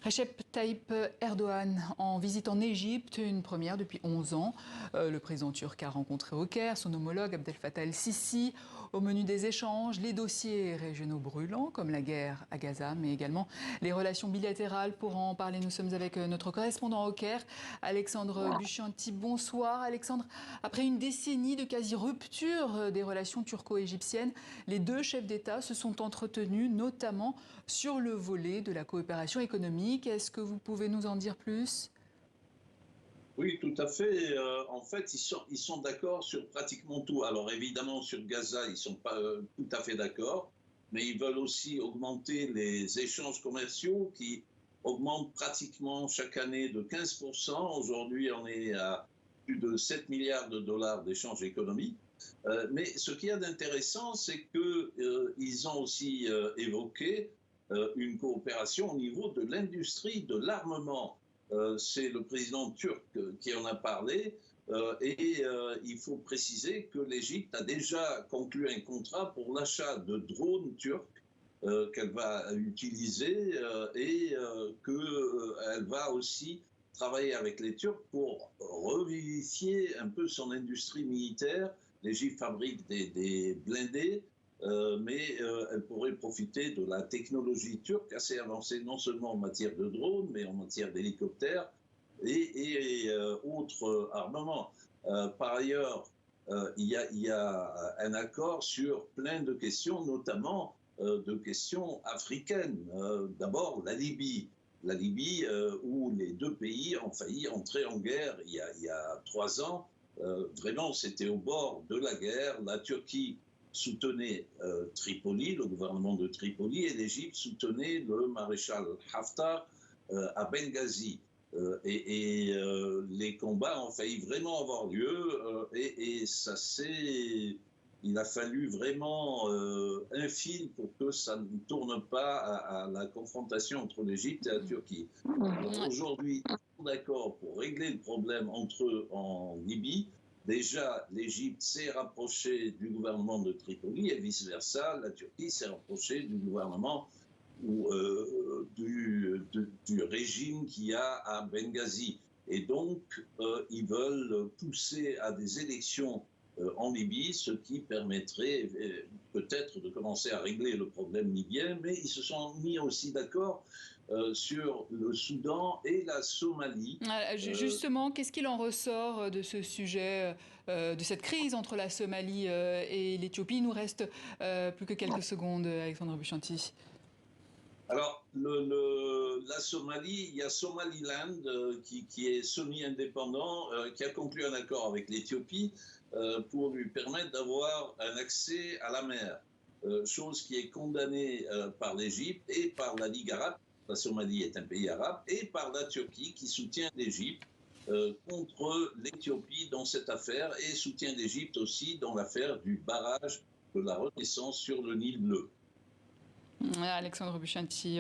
Recep Tayyip Erdogan en visite en Égypte, une première depuis 11 ans. Le président turc a rencontré au Caire son homologue Abdel Fattah el-Sisi. Au menu des échanges, les dossiers régionaux brûlants comme la guerre à Gaza, mais également les relations bilatérales. Pour en parler, nous sommes avec notre correspondant au Caire, Alexandre Buchanti. Bonsoir Alexandre. Après une décennie de quasi-rupture des relations turco-égyptiennes, les deux chefs d'État se sont entretenus, notamment sur le volet de la coopération économique. Est-ce que vous pouvez nous en dire plus ? Oui, tout à fait. En fait, ils sont d'accord sur pratiquement tout. Alors évidemment, sur Gaza, ils ne sont pas tout à fait d'accord, mais ils veulent aussi augmenter les échanges commerciaux qui augmentent pratiquement chaque année de 15%. Aujourd'hui, on est à plus de 7 milliards de dollars d'échanges économiques. Mais ce qu'il y a d'intéressant, c'est qu'ils ont aussi évoqué une coopération au niveau de l'industrie de l'armement. C'est le président turc qui en a parlé il faut préciser que l'Égypte a déjà conclu un contrat pour l'achat de drones turcs qu'elle va utiliser qu'elle va aussi travailler avec les Turcs pour revivifier un peu son industrie militaire. L'Égypte fabrique des blindés, mais elle pourrait profiter de la technologie turque assez avancée, non seulement en matière de drones, mais en matière d'hélicoptères et autres armements. Par ailleurs, il y a un accord sur plein de questions, notamment de questions africaines. D'abord, la Libye. La Libye, où les deux pays ont failli entrer en guerre il y a 3 ans. Vraiment, c'était au bord de la guerre. La Turquie soutenait Tripoli, le gouvernement de Tripoli, et l'Égypte soutenait le maréchal Haftar à Benghazi. Les combats ont failli vraiment avoir lieu il a fallu vraiment un fil pour que ça ne tourne pas à la confrontation entre l'Égypte et la Turquie. Aujourd'hui, ils sont d'accord pour régler le problème entre eux en Libye. Déjà, l'Égypte s'est rapprochée du gouvernement de Tripoli et vice-versa, la Turquie s'est rapprochée du gouvernement ou du régime qu'il y a à Benghazi. Et donc, ils veulent pousser à des élections en Libye, ce qui permettrait peut-être de commencer à régler le problème libyen, mais ils se sont mis aussi d'accord sur le Soudan et la Somalie. Justement, qu'est-ce qu'il en ressort de ce sujet, de cette crise entre la Somalie et l'Éthiopie ? Il nous reste plus que quelques secondes, Alexandre Buchanti. Alors, la Somalie, il y a Somaliland qui est semi-indépendant, qui a conclu un accord avec l'Éthiopie pour lui permettre d'avoir un accès à la mer, chose qui est condamnée par l'Égypte et par la Ligue arabe. La Somalie est un pays arabe, et par la Turquie qui soutient l'Égypte contre l'Éthiopie dans cette affaire et soutient l'Égypte aussi dans l'affaire du barrage de la Renaissance sur le Nil bleu. Alexandre Buchanti.